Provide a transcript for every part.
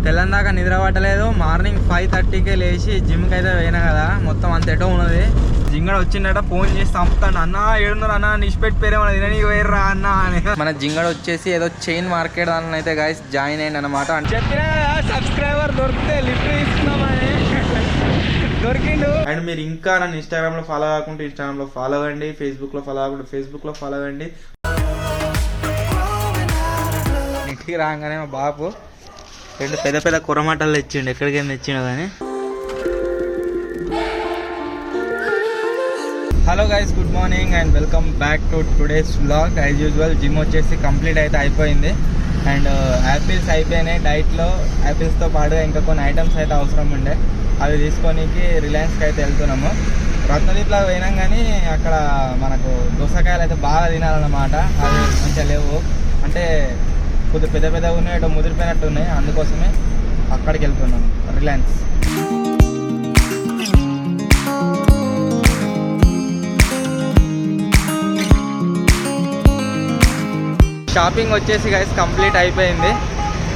తెల్లందాకా నిద్ర పట్టలేదు. మార్నింగ్ 5:30కే లేచి జిమ్కి అయితే పోయినా కదా, మొత్తం అంత ఎటో ఉన్నది. జింగడ వచ్చిందట, ఫోన్ చేసి చంపుతాను. అన్న ఏడున్నారు అన్న, నిష్పెట్టి పేరేమన్నా తిననీకి పోయిర్రా అన్న అని. మన జింగడ వచ్చేసి ఏదో చైన్ మార్కెట్ దాని అయితే గైస్ జాయిన్ అయ్యింది అనమాట. చెప్పినా సబ్స్క్రైబర్ దొరికితే లిఫ్ట్ తీసుకున్నామని దొరికిండు. అండ్ మీరు ఇంకా నన్ను ఇన్స్టాగ్రామ్ లో ఫాలో కాకుంటే ఇన్స్టాగ్రామ్ లో ఫాలో అవ్వండి, ఫేస్బుక్ లో ఫాలో కాకుంటే ఫేస్బుక్ లో ఫాలో అవ్వండి. ఇంటికి రాగానే మా బాబు 2 పెద్ద పెద్ద కుర్రమటలు తెచ్చిండు. ఎక్కడికైనా తెచ్చిండు కానీ. Hello guys, good morning and welcome back to today's vlog. As usual gym వచ్చేసి కంప్లీట్ అయితే అయిపోయింది. అండ్ యాపిల్స్ అయిపోయినాయి. డైట్లో యాపిల్స్తో పాటుగా ఇంకా కొన్ని ఐటమ్స్ అయితే అవసరం ఉండే, అవి తీసుకోనికి రిలయన్స్కి అయితే వెళ్తున్నాము. రత్నదీప్లో పోయినాం కానీ అక్కడ మనకు దోసకాయలు అయితే బాగా తినాలన్నమాట. అవి మంచిగా లేవు, అంటే కొద్దిగా పెద్ద పెద్దగా ఉన్నాయి, అటు ముదిరిపోయినట్టు ఉన్నాయి. అందుకోసమే అక్కడికి వెళ్తున్నాం, రిలయన్స్. షాపింగ్ వచ్చేసి గైస్ కంప్లీట్ అయిపోయింది.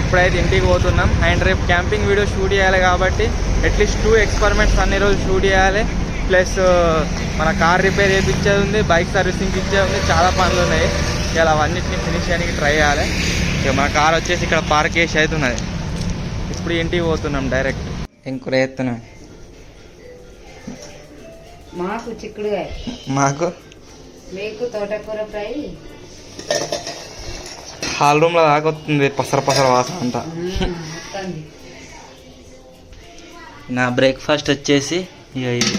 ఇప్పుడైతే ఇంటికి పోతున్నాం. అండ్ రేపు క్యాంపింగ్ వీడియో షూట్ చేయాలి కాబట్టి అట్లీస్ట్ 2 ఎక్స్పెరిమెంట్స్ అన్ని రోజు షూట్ చేయాలి. ప్లస్ మన కార్ రిపేర్ చేయించేది ఉంది, బైక్ సర్వీసింగ్ ఇచ్చేది ఉంది, చాలా పనులు ఉన్నాయి. ఇలా అవన్నిటిని ఫినిష్ చేయడానికి ట్రై చేయాలి. ఇక మన కార్ వచ్చేసి ఇక్కడ పార్క్ చేసి అవుతున్నది. ఇప్పుడు ఇంటికి పోతున్నాం డైరెక్ట్. ఇంకూర ఎత్తున్నాం. మాకు చిక్కుడుగా, మాకు మీకు తోటకూర ఫ్రై. హాల్ రూమ్లో దాకొస్తుంది పసర పసర వాసన అంతా. నా బ్రేక్ఫాస్ట్ వచ్చేసి ఇక ఇది,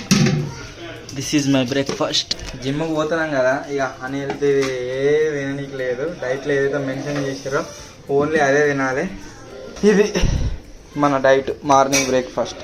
దిస్ ఈజ్ మై బ్రేక్ఫాస్ట్. జిమ్కి పోతున్నాం కదా, ఇక అన్హెల్తీ ఏ తిననీకి లేదు. డైట్లో ఏదైతే మెన్షన్ చేసారో ఓన్లీ అదే తినాలి. ఇది మన డైట్, మార్నింగ్ బ్రేక్ఫాస్ట్.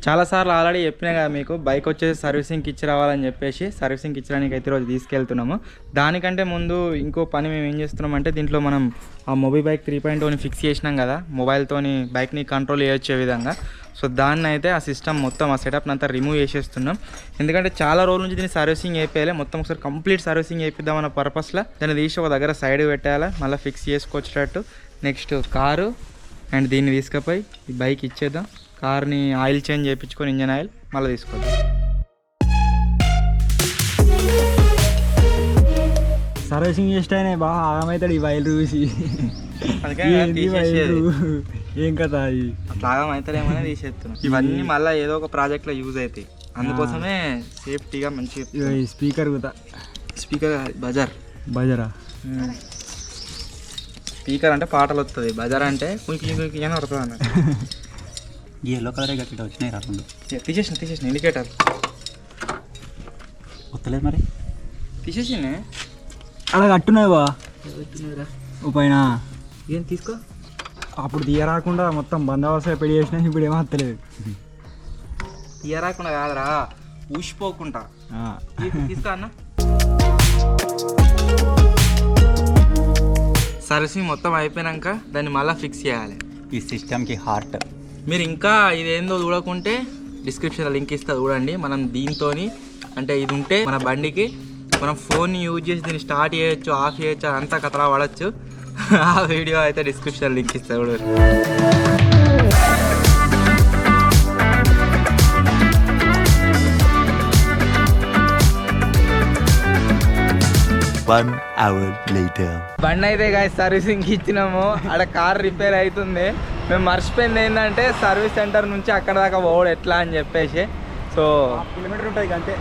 చాలాసార్లు ఆల్రెడీ చెప్పినా కదా మీకు, బైక్ వచ్చేసి సర్వీసింగ్కి ఇచ్చి రావాలని చెప్పేసి సర్వీసింగ్కి ఇచ్చడానికి అయితే రోజు తీసుకెళ్తున్నాము. దానికంటే ముందు ఇంకో పని మేము ఏం చేస్తున్నామంటే, దీంట్లో మనం ఆ మొబైల్ బైక్ 3.0ని ఫిక్స్ చేసినాం కదా, మొబైల్తోని బైక్ని కంట్రోల్ చేయొచ్చే విధంగా. సో దాన్ని అయితే ఆ సిస్టమ్ మొత్తం ఆ సెటప్ని అంతా రిమూవ్ చేసేస్తున్నాం. ఎందుకంటే చాలా రోజుల నుంచి దీన్ని సర్వీసింగ్ అయిపోయాలి, మొత్తం ఒకసారి కంప్లీట్ సర్వీసింగ్ అయిపోద్దామన్న పర్పస్లో దాన్ని తీసి ఒక దగ్గర సైడ్ పెట్టాలి, మళ్ళీ ఫిక్స్ చేసుకోవచ్చేటట్టు. నెక్స్ట్ కారు అండ్ దీన్ని తీసుకుపోయి ఈ బైక్ ఇచ్చేద్దాం. కార్ని ఆయిల్ చేంజ్ చేయించుకొని, ఇంజన్ ఆయిల్ మళ్ళీ తీసుకోవాలి. సర్వీసింగ్ చేస్తేనే బాగా ఆగమవుతాడు ఈ వైల్ చూసి. ఏం కదా అట్లా ఆగమవుతాడేమో తీసేస్తున్నాం. ఇవన్నీ మళ్ళీ ఏదో ఒక ప్రాజెక్ట్లో యూజ్ అవుతాయి, అందుకోసమే సేఫ్టీగా మంచిగా. స్పీకర్ కూడా, స్పీకర్ బజారా. స్పీకర్ అంటే పాటలు వస్తుంది, బజార్ అంటే కొంచెం కొంచెం అని వస్తుంది అన్న. ఈ ఎల్లో కలర్ గట్టిగా వచ్చినాయి రాకుండా తీసేసిన ఇండికేటర్ వస్తలేదు. మరి తీసేసినే అలా కట్టున్నాయి బా పైన. ఏం తీసుకో, అప్పుడు తీయరాకుండా మొత్తం బందోబస్తు పెళ్లి చేసినా, ఇప్పుడు ఏమో వస్తలేదు. తీయరాకుండా కాదురా, ఊసిపోకుండా తీసుకో అన్న. సర్వీసింగ్ మొత్తం అయిపోయాక దాన్ని మళ్ళీ ఫిక్స్ చేయాలి. ఈ సిస్టమ్కి హార్ట్. మీరు ఇంకా ఇదేందో చూడకుంటే డిస్క్రిప్షన్లో లింక్ ఇస్తా, చూడండి. మనం దీంతో అంటే ఇది ఉంటే మన బండికి మనం ఫోన్ యూజ్ చేసి దీన్ని స్టార్ట్ చేయొచ్చు, ఆఫ్ చేయొచ్చు, అంతా కథలా వాడచ్చు. ఆ వీడియో అయితే డిస్క్రిప్షన్లో లింక్ ఇస్తా, చూడండి. బండి అయితే గాయస్ సర్వీసింగ్కి ఇచ్చినాము. అక్కడ కార్ రిపేర్ అవుతుంది. మేము మర్చిపోయింది ఏంటంటే సర్వీస్ సెంటర్ నుంచి అక్కడ దాకా పోవడం ఎట్లా అని చెప్పేసి. సో కిలోమీటర్ ఉంటుంది అంతే,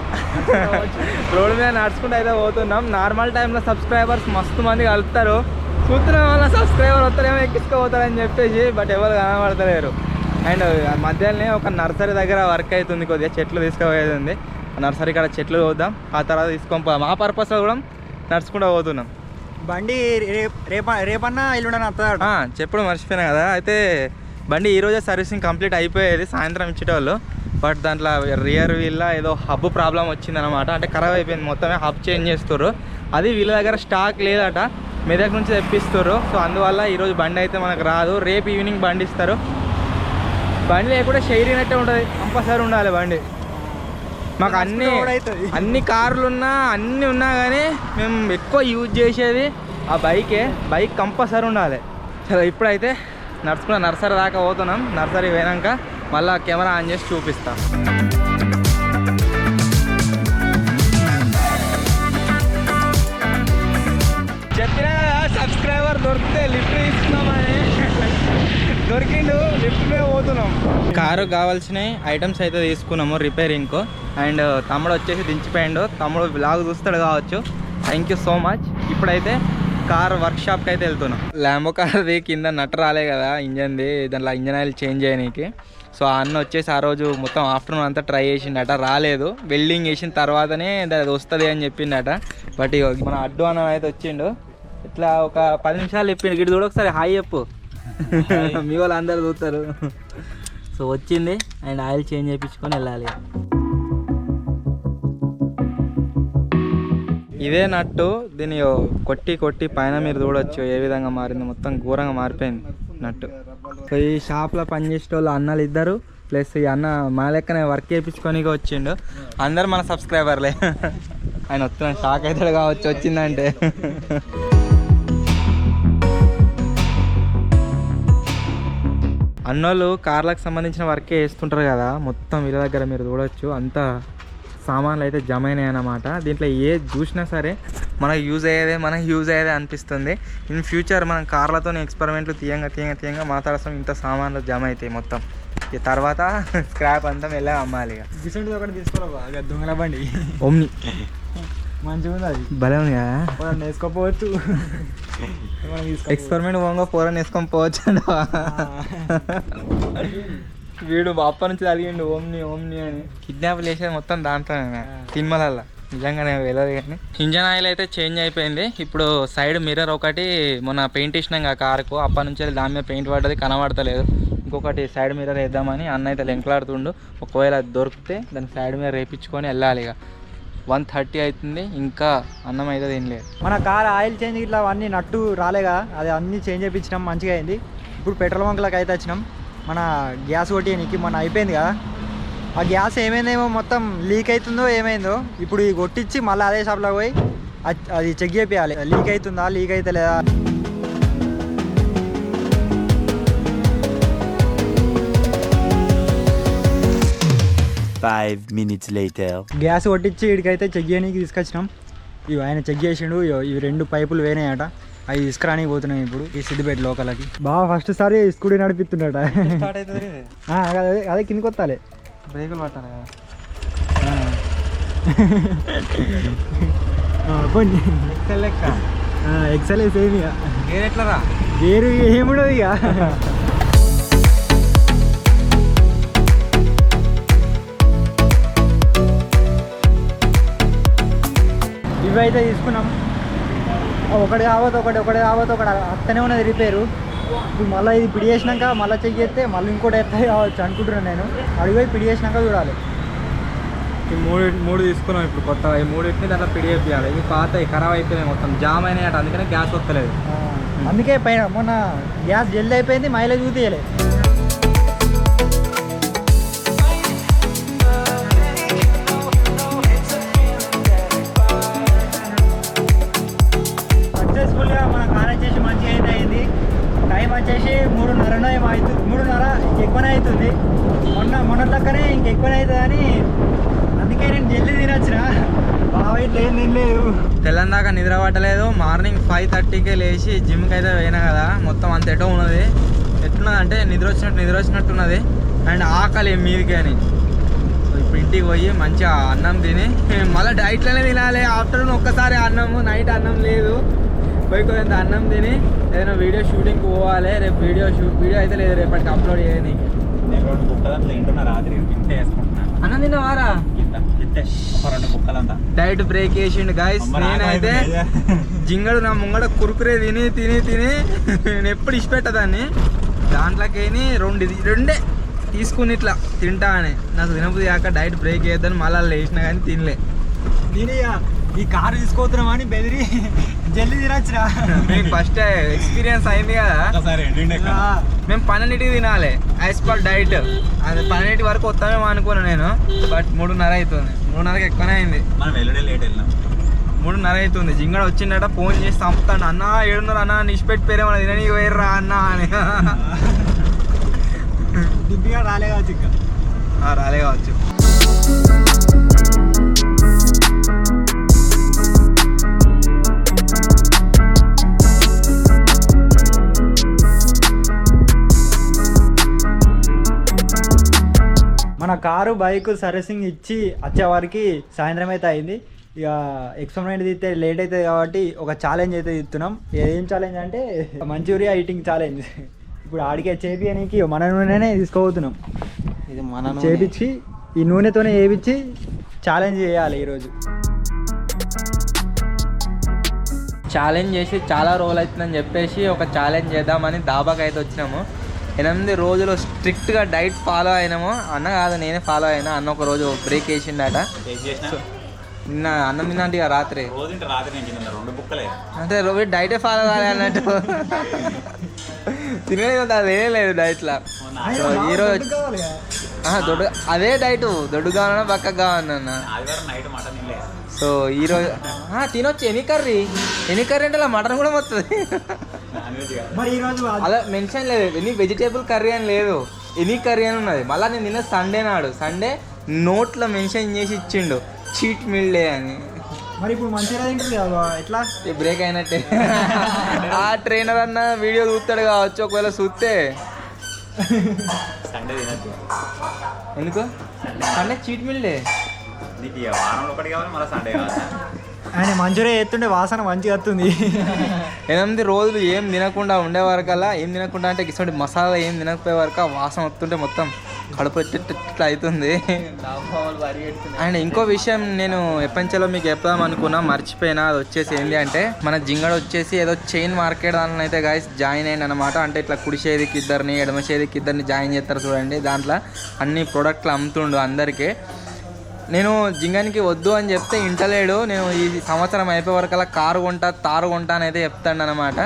రోడ్డు మీద నడుచుకుంటూ అయితే పోతున్నాం. నార్మల్ టైంలో సబ్స్క్రైబర్స్ మస్తు మంది కలుపుతారు, చూస్తున్న వల్ల సబ్స్క్రైబర్ వస్తారేమో ఎక్కించుకోపోతారని చెప్పేసి, బట్ ఎవరు కనబడతలేరు. అండ్ మధ్యలోనే ఒక నర్సరీ దగ్గర వర్క్ అవుతుంది, కొద్దిగా చెట్లు తీసుకుపోయేది ఉంది. నర్సరీ కాడ చెట్లు చూద్దాం, ఆ తర్వాత తీసుకొని పోదాం. ఆ పర్పస్లో కూడా నడుచుకుంటూ పోతున్నాం. బండి రేపన్నా ఎల్లుండని వస్తుందా చెప్పడం మర్చిపోయినా కదా. అయితే బండి ఈరోజే సర్వీసింగ్ కంప్లీట్ అయిపోయేది, సాయంత్రం ఇచ్చేటోళ్ళు. బట్ దాంట్లో రియర్ వీల్లో ఏదో హబ్ ప్రాబ్లం వచ్చిందనమాట, అంటే ఖరాబ్ అయిపోయింది మొత్తమే. హబ్ చేంజ్ చేస్తారు, అది వీళ్ళ దగ్గర స్టాక్ లేదట, మెదక్ నుంచి తెప్పిస్తారు. సో అందువల్ల ఈరోజు బండి అయితే మనకు రాదు, రేపు ఈవినింగ్ బండి ఇస్తారు. బండి లేకుండా షైరినట్టే ఉంటుంది, కంపల్సరీ ఉండాలి బండి. మాకు అన్ని కార్లు ఉన్నా అన్నీ ఉన్నా కానీ మేము ఎక్కువ యూజ్ చేసేది ఆ బైక్ కంపల్సరీ ఉండాలి. సరే ఇప్పుడైతే నడుచుకున్న నర్సరీ దాకా పోతున్నాం. నర్సరీ పోయినాక మళ్ళీ కెమెరా ఆన్ చేసి చూపిస్తాం. చెప్పినా సబ్స్క్రైబర్ దొరికితే లిఫ్ట్ ఇస్తున్నామని దొరికిండు. లిఫ్ట్ మీద పోతున్నాం. కారు కావాల్సిన ఐటమ్స్ అయితే తీసుకున్నాము రిపేరింగ్కు. అండ్ తమ్ముడు వచ్చేసి దించిపోయిండు. తమ్ముడు బ్లాగ్ చూస్తాడు కావచ్చు. Thank you so much. ఇప్పుడైతే కార్ వర్క్షాప్కి అయితే వెళ్తున్నాం. ల్యాంబో కార్ది కింద నట్టు రాలే కదా ఇంజన్ది, దాంట్లో ఇంజన్ ఆయిల్ చేంజ్ చేయడానికి. సో ఆ అన్న వచ్చేసి ఆ రోజు మొత్తం ఆఫ్టర్నూన్ అంతా ట్రై చేసిండట, రాలేదు. వెల్డింగ్ చేసిన తర్వాతనే అది వస్తుంది అని చెప్పిండట. బట్ మన అడ్డు అన్న అయితే వచ్చిండు. ఇట్లా ఒక 10 నిమిషాలు చెప్పిండు. గిడి చూడ ఒకసారి హాయ్ చెప్పు, మీ వాళ్ళు అందరు చూస్తారు. సో వచ్చింది అండ్ ఆయిల్ చేంజ్ చేయించుకొని వెళ్ళాలి. ఇదే నట్టు, దీన్ని కొట్టి కొట్టి పైన మీరు చూడొచ్చు ఏ విధంగా మారింది. మొత్తం ఘోరంగా మారిపోయింది నట్టు. సో ఈ షాప్లో పనిచేసే వాళ్ళు అన్నలు ఇద్దరు, ప్లస్ ఈ అన్న మన లెక్కనే వర్క్ చేయించుకొని వచ్చిండు. అందరు మన సబ్స్క్రైబర్లే. ఆయన వస్తున్న షాక్ అవుతాడు కావచ్చు వచ్చిందంటే. అన్నోళ్ళు కార్లకు సంబంధించిన వర్కే వేస్తుంటారు కదా. మొత్తం వీళ్ళ దగ్గర మీరు చూడొచ్చు అంతా సామాన్లు అయితే జమ అయినాయి అన్నమాట. దీంట్లో ఏది చూసినా సరే మనకు యూజ్ అయ్యేదే అనిపిస్తుంది. ఇన్ ఫ్యూచర్ మనం కార్లతో ఎక్స్పెరిమెంట్లు తీయంగా మాట్లాడతాం. ఇంత సామాన్లు జమ అవుతాయి మొత్తం. ఈ తర్వాత స్క్రాప్ అంతా మెల్లగా అమ్మాలి. రీసెంట్గా ఒకటి తీసుకోవాలి దొంగల బండి ఓమ్ని మంచిగా ఉంది. అది భలే ఉంది కదా, వేసుకోపోవచ్చు. ఎక్స్పెరిమెంట్ పోగా పోరని వేసుకొని పోవచ్చు. వీడు బాప్ప నుంచి అడిగిండు ఓమ్ని అని. కిడ్నాప్ చేసేది మొత్తం దాంట్లోనే సినిమాలల్లో. నిజంగానే వెళ్ళదు. కానీ ఇంజన్ ఆయిల్ అయితే చేంజ్ అయిపోయింది. ఇప్పుడు సైడ్ మిర్రర్ ఒకటి మొన్న పెయింట్ వేసినాం కదా కారుకు, అప్పటి నుంచి దాని మీద పెయింట్ పడ్డది కనబడతలేదు. ఇంకొకటి సైడ్ మిర్రర్ వేద్దామని అన్న అయితే లెంకలాడుతుండు. ఒకవేళ దొరికితే దాన్ని సైడ్ మీద రేపించుకొని వెళ్ళాలి. ఇక 1:30 అవుతుంది, ఇంకా అన్నం అయితే తినలేదు. మన కార్ ఆయిల్ చేంజ్ ఇట్లా అన్నీ నట్టు రాలేగా, అది అన్నీ చేంజ్ చేయించినాం, మంచిగా అయింది. ఇప్పుడు పెట్రోల్ బంక్లకు అయితే వచ్చినాం. మన గ్యాస్ కొట్టేయడానికి మొన్న అయిపోయింది కదా, ఆ గ్యాస్ ఏమైందేమో మొత్తం లీక్ అవుతుందో ఏమైందో. ఇప్పుడు ఈ కొట్టించి మళ్ళీ అదే షాప్లో పోయి అది చెక్ చేయాలి, లీక్ అవుతుందా లీక్ అయితే లేదా. Five minutes later. గ్యాస్ కొట్టించి ఇక్కడికైతే చెక్ చేయడానికి తీసుకొచ్చినాం. ఇవి ఆయన చెక్ చేసిండు. ఇవి 2 పైపులు వేనాయట, అవి తీసుకురానికి పోతున్నాయి ఇప్పుడు ఈ సిద్దిపేట లోకలకి. బాగా ఫస్ట్ సారి స్కూటీ నడిపిస్తుండట. అదే కిందకి వస్తాలే, బ్రేకులు పట్టాలి కదా. ఎక్సెల్ సేమ్ ఇక గేర్ ఎట్లరా, గేరు ఏముండదు ఇక. ఇవైతే తీసుకున్నాం. ఒకటి కావద్దు ఒకటి అత్తనే ఉన్నది రిపేరు. ఇప్పుడు మళ్ళీ ఇది పిడి చేసినాక మళ్ళీ చెక్ చేస్తే మళ్ళీ ఇంకోటి ఎత్తాయి కావచ్చు అనుకుంటున్నాను నేను. అడిగిపోయి పిడి చేసినాక చూడాలి. ఈ మూడు తీసుకున్నాం ఇప్పుడు కొత్తగా. ఈ మూడింటిని దాంట్లో పిడి చేయాలి. ఇవి పాత ఖరాబ్ అయిపోయినాయి, మొత్తం జామ్ అయినాయి అట, అందుకనే గ్యాస్ వస్తలేదు. అందుకే పైన మొన్న గ్యాస్ జల్ది అయిపోయింది, మైలేజ్ చూపించలే. సక్సెస్ఫుల్గా మన కార్ వచ్చేసి మంచిగా అయితే అయింది. టైం వచ్చేసి 3:30 ఏమో అవుతుంది, 3:30 ఇంకెక్కువనే అవుతుంది. మొన్న దగ్గరే ఇంకెక్కువనే అవుతుందని అందుకే నేను జల్దీ తినొచ్చిన. బాగా ఇట్లా ఏం తినలేదు, తెల్లందాకా నిద్ర పట్టలేదు. మార్నింగ్ 5:30కే లేచి జిమ్కి అయితే పోయినా కదా. మొత్తం అంత ఎటో ఉన్నది, ఎట్లున్నది అంటే నిద్ర వచ్చినట్టు ఉన్నది. అండ్ ఆకలి మీదికి అని. సో ఇప్పుడు ఇంటికి పోయి మంచిగా అన్నం తిని మళ్ళీ డైట్లోనే తినాలి. ఆఫ్టర్నూన్ ఒక్కసారి అన్నము, నైట్ అన్నం లేదు. పోయి కొంత అన్నం తిని ఏదైనా వీడియో షూటింగ్కి పోవాలి. రేపు వీడియో అయితే లేదు, రేపటికి అప్లోడ్ చేయని. అన్నం తిన్నావారా? డైట్ బ్రేక్ వేసిండు గైస్. నేనైతే జింగడు నా ముంగడ కురుకురే తిని నేను ఎప్పుడు ఇష్టపెట్టదాన్ని. దాంట్లోకి రెండే తీసుకుని ఇట్లా తింటా అని నాకు తినబుద్ధి కాక డైట్ బ్రేక్ వేద్దని మళ్ళీ లేచినా కానీ తినలే. నేను ఈ కారు తీసుకోతున్నామని బెదిరి జల్దీ తినొచ్చురా. మీకు ఫస్ట్ ఎక్స్పీరియన్స్ అయింది కదా. మేము 12కి తినాలి యాజ్ పర్ డైట్. అది 12 వరకు వస్తామేమో అనుకున్నాను నేను. బట్ 3:30 అవుతుంది, 3:30కి ఎక్కువనే అయింది. 3:30 అవుతుంది. జింగడ వచ్చిందట, ఫోన్ చేసి చంపుతాడు. అన్న ఏడున్నారు అన్న, నిష్పెట్టి పేరేమన్నా తిననీకి పోయిర్రా అన్న అని. దిబ్బిగా రాలే కావచ్చు ఇంకా. రాలే కావచ్చు. మన కారు బైక్ సర్వీసింగ్ ఇచ్చి వచ్చేవారికి సాయంత్రం అయితే అయింది. ఇక ఎక్స్పెరిమెంట్ తీస్తే లేట్ అవుతుంది కాబట్టి ఒక ఛాలెంజ్ అయితే తీస్తున్నాం. ఏం ఛాలెంజ్ అంటే మంచూరియా ఈటింగ్ ఛాలెంజ్. ఇప్పుడు ఆడికే చేపియడానికి మన నూనెనే తీసుకోబోతున్నాం. ఇది మన చేపించి ఈ నూనెతోనే వేయించి ఛాలెంజ్ చేయాలి ఈరోజు. ఛాలెంజ్ చేసి చాలా రోజులు అవుతుందని చెప్పేసి ఒక ఛాలెంజ్ చేద్దామని దాబాకి అయితే వచ్చినాము. 8 రోజులు స్ట్రిక్ట్గా డైట్ ఫాలో అయినాము. అన్న కాదు, నేనే ఫాలో అయినా. అన్న ఒక రోజు బ్రేక్ వేసిండట. నిన్న అన్నం తిన్నా రాత్రి. అంటే రోజు డైటే ఫాలో కాలే అన్నట్టు. తినలేదు, అదేలేదు డైట్లో. సో ఈరోజు దొడ్డు అదే డైట్, దొడ్డు కావాలన్నా పక్కకు కావాలన్నా. సో ఈరోజు తినొచ్చు. ఎనీ కర్రీ అంటే అలా మటన్ కూడా వస్తుంది. అలా మెన్షన్ లేదు, ఎనీ వెజిటేబుల్ కర్రీ అని లేదు, ఎనీ కర్రీ అని ఉన్నది. మళ్ళీ నేను తిన్న సండే నాడు, సండే నోట్లో మెన్షన్ చేసి ఇచ్చిండు చీట్ మీల్ డే అని. మరి ఇప్పుడు మంచిగా తింటుంది ఎట్లా బ్రేక్ అయినట్టే. ఆ ట్రైనర్ అన్న వీడియో చూస్తాడు కావచ్చు, ఒకవేళ చూస్తే. ఎందుకు సండే చీట్ మీల్ డే? ఆయన మంచూరియా చేస్తుంటే వాసన మంచిగా వస్తుంది. 8 రోజులు ఏం తినకుండా ఉండే వరకల్లా, ఏం తినకుండా అంటే ఇటువంటి మసాలా ఏం తినకపోయే వరకు వాసన వస్తుంటే మొత్తం కడుపు ఇట్లా అవుతుంది. అండ్ ఇంకో విషయం నేను ఎప్పటిలో మీకు చెప్దాం అనుకున్నా, మర్చిపోయినా. అది వచ్చేసి ఏంటి అంటే, మన జింగడ వచ్చేసి ఏదో చైన్ మార్కెట్ దాంట్లో అయితే గాయస్ జాయిన్ అయ్యింది అనమాట. అంటే ఇట్లా కుడి చేతికి ఇద్దరిని, ఎడమ చేతికి ఇద్దరిని జాయిన్ చేస్తారు చూడండి. దాంట్లో అన్ని ప్రోడక్ట్లు అమ్ముతుండు అందరికీ. నేను జింగానికి వద్దు అని చెప్తే ఇంటలేడు. నేను ఈ సంవత్సరం అయిపోయే వరకల్లా కారు కొంటా, తారు కొంటా అని అయితే చెప్తాడు అనమాట.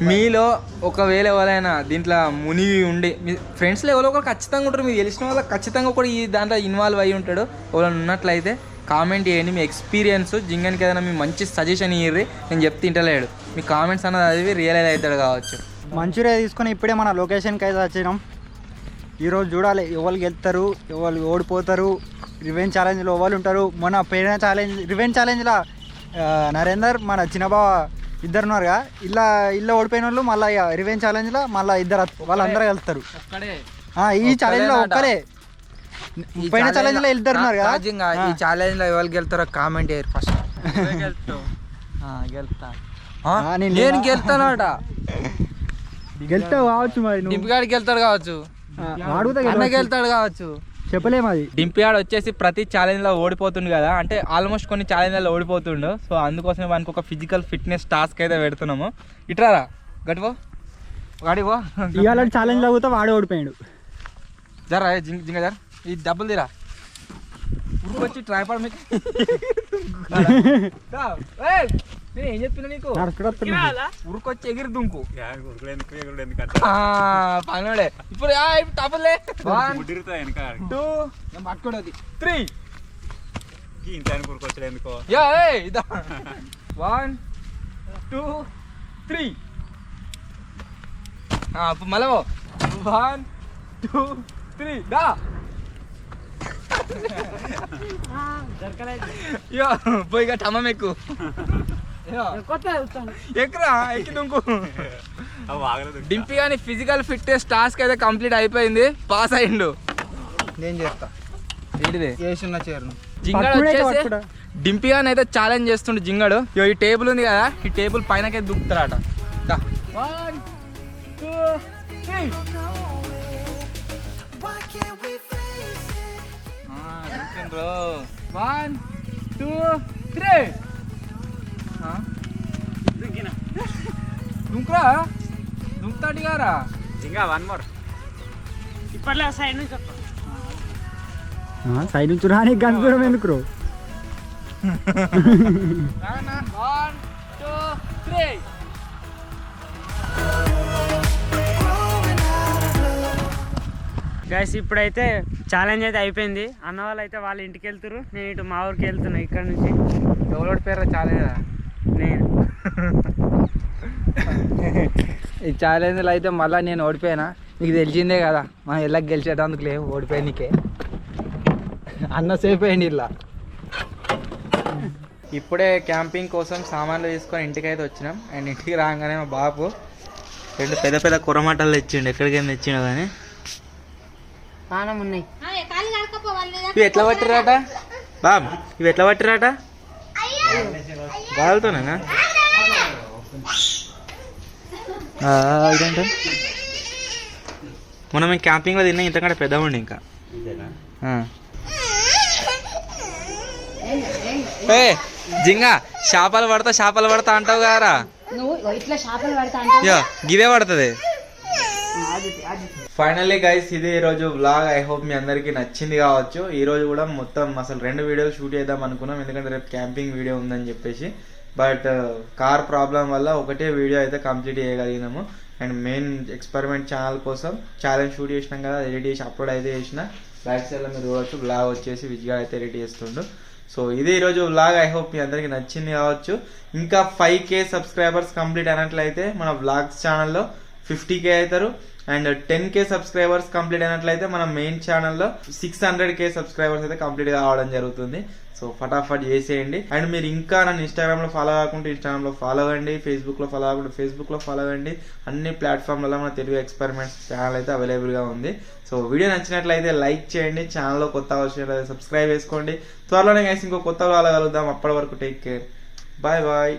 మీలో ఒకవేళ ఎవరైనా దీంట్లో మునిగి ఉండి, మీ ఫ్రెండ్స్లో ఎవరో ఒకరు ఖచ్చితంగా ఉంటారు, మీకు తెలిసిన వాళ్ళకి ఖచ్చితంగా కూడా ఈ దాంట్లో ఇన్వాల్వ్ అయ్యి ఉంటాడు. ఎవరైనా ఉన్నట్లయితే కామెంట్ చేయండి మీ ఎక్స్పీరియన్స్. జింగానికి ఏదైనా మీ మంచి సజెషన్ ఇయ్యి. నేను చెప్తే ఇంటలేడు, మీ కామెంట్స్ అన్నది అది రియలైజ్ అవుతాడు కావచ్చు. మంచూరియా తీసుకొని ఇప్పుడే మన లొకేషన్కి అయితే వచ్చినాం. ఈరోజు చూడాలి ఎవరు గెలుస్తారు, ఎవరు ఓడిపోతారు, రివెంజ్ ఛాలెంజ్లో ఎవరు ఉంటారు. మొన్న పోయిన రివెంజ్ ఛాలెంజ్లో నరేందర్, మన చిన్నబావ ఇద్దరు ఉన్నారుగా. ఇల్లా ఓడిపోయిన వాళ్ళు మళ్ళీ రివెంజ్ ఛాలెంజ్లో మళ్ళీ వాళ్ళందరూ వెళ్తారు. ఈ ఛాలెంజ్లో ఒక్కరే, పోయిన ఛాలెంజ్లో ఇద్దరు ఉన్నారు కదా. ఈ ఛాలెంజ్లో ఎవరు గెలుతారో కామెంట్ చేయరు ఫస్ట్. నేను గెలుతానట. గెలుతావు కావచ్చు, మరి డింపిగాడికి వెళ్తాడు కావచ్చు, అన్నకి వెళ్తాడు కావచ్చు, చెప్పలేము. అది డింపియాడ్ వచ్చేసి ప్రతి ఛాలెంజ్లో ఓడిపోతుండు కదా, అంటే ఆల్మోస్ట్ కొన్ని ఛాలెంజ్లలో ఓడిపోతుండు. సో అందుకోసమే మనకు ఒక ఫిజికల్ ఫిట్నెస్ టాస్క్ అయితే పెడుతున్నాము. ఇట్రారా గడిపో గాడిపో. ఇవాళ ఛాలెంజ్ అవుతా వాడే ఓడిపోయాడు. జరా జింగ జర ఈ డబ్బులు తీరా. ఉరుకొచ్చి ట్రైపాడ్ మీకు నేను ఏం చెప్తున్నా నీకు, ఉరుకొచ్చి ఎగిరి దుంకు పనుడే. ఇప్పుడు డబ్బులే 1 2 పట్టుకోండి 3 1 2 3 మళ్ళీ 1 2 3 దా. పోయి టమ్మం ఎక్కు, ఎక్కరా ఎక్కి దుంకు. డింపి కానీ ఫిజికల్ ఫిట్నెస్ టాస్క్ అయితే కంప్లీట్ అయిపోయింది, పాస్ అయ్యిండు. నేను చేస్తా ఏంటిది చేసిన చేరును. జింగడు వచ్చేసి డింపి కానీ అయితే ఛాలెంజ్ చేస్తుండు. జింగడు ఈ టేబుల్ ఉంది కదా, ఈ టేబుల్ పైనకే దుక్కుతారట. 1 2 3 1 2 3 దుంకురా, దుంకుతాడు గారా. ఇంకా 1 more. ఇప్పట్లో సైడ్ నుంచి సైడ్ నుంచి రాని గందూరం ఎందుకు రో. 1 2 3 గైస్ ఇప్పుడైతే ఛాలెంజ్ అయితే అయిపోయింది. అన్న వాళ్ళు అయితే వాళ్ళ ఇంటికి వెళ్తారు, నేను ఇటు మా ఊరికి వెళ్తున్నా ఇక్కడ నుంచి. ఎవరోడి పేరు ఛాలెంజ్ నేను ఈ ఛాలెంజ్లో అయితే మళ్ళీ నేను ఓడిపోయినా. నీకు తెలిసిందే కదా మనం ఎలా గెలిచేటందుకు లేవు, ఓడిపోయానికే. అన్న సేఫ్ అయ్యండి ఇలా. ఇప్పుడే క్యాంపింగ్ కోసం సామాన్లు తీసుకొని ఇంటికి అయితే వచ్చినాం. అండ్ ఇంటికి రాగానే మా బాబు 2 పెద్ద పెద్ద కుర్రమటలు తెచ్చిండు. ఎక్కడికైనా తెచ్చిండు కానీ పానం ఉన్నాయి. ఇవి ఎట్లా పట్టిరాట బాబు? ఇవి ఎట్లా పట్టిరాట? వాళ్ళతోనేనా? ఇదంటే మొన్న మేము క్యాంపింగ్లో తిన్నా ఇంతకంటే పెద్దగా ఉండి ఇంకా. ఏ జింగా చేపలు పడతా అంటావు కదరా, నువ్వు ఇట్లా చేపలు పడతా గివే పడుతుంది. ఫైనల్లీ గైస్ ఇది ఈరోజు వ్లాగ్. ఐ హోప్ మీ అందరికి నచ్చింది కావచ్చు. ఈ రోజు కూడా మొత్తం అసలు 2 వీడియోలు షూట్ చేద్దాం అనుకున్నాం, ఎందుకంటే రేపు క్యాంపింగ్ వీడియో ఉందని చెప్పేసి. బట్ కార్ ప్రాబ్లం వల్ల ఒకటే వీడియో అయితే కంప్లీట్ చేయగలిగినాము. అండ్ మెయిన్ ఎక్స్పెరిమెంట్ ఛానల్ కోసం ఛాలెంజ్ షూట్ చేసినాం కదా, ఎడిట్ చేసి అప్లోడ్ అయితే చేసిన. బ్యాక్ సైడ్లో మీరు చూడవచ్చు వ్లాగ్ వచ్చేసి విజ్గా అయితే ఎడిట్ చేస్తుండు. సో ఇది ఈరోజు వ్లాగ్. ఐ హోప్ మీ అందరికి నచ్చింది కావచ్చు. ఇంకా 5K సబ్స్క్రైబర్స్ కంప్లీట్ అయినట్లయితే మన వ్లాగ్స్ ఛానల్లో 50K అవుతారు. అండ్ 10K సబ్స్క్రైబర్స్ కంప్లీట్ అయినట్లయితే మన మెయిన్ ఛానల్లో 600K సబ్స్క్రైబర్స్ అయితే కంప్లీట్ కావడం జరుగుతుంది. సో ఫటాఫట్ చేసేయండి. అండ్ మీరు ఇంకా నన్ను ఇన్స్టాగ్రామ్లో ఫాలో కాకుంటే ఇన్స్టాగ్రామ్లో ఫాలో అవ్వండి, ఫేస్బుక్లో ఫాలో కాకుంటే ఫేస్బుక్లో ఫాలో అవ్వండి. అన్ని ప్లాట్ఫామ్లలో మన తెలుగు ఎక్స్పెరిమెంట్స్ ఛానల్ అయితే అవైలబుల్గా ఉంది. సో వీడియో నచ్చినట్లయితే లైక్ చేయండి, ఛానల్లో కొత్త వచ్చినట్లయితే సబ్స్క్రైబ్ చేసుకోండి. త్వరలోనే గైస్ ఇంకో కొత్త వాళ్ళు కలుద్దాం. అప్పటి వరకు టేక్ కేర్, బాయ్ బాయ్.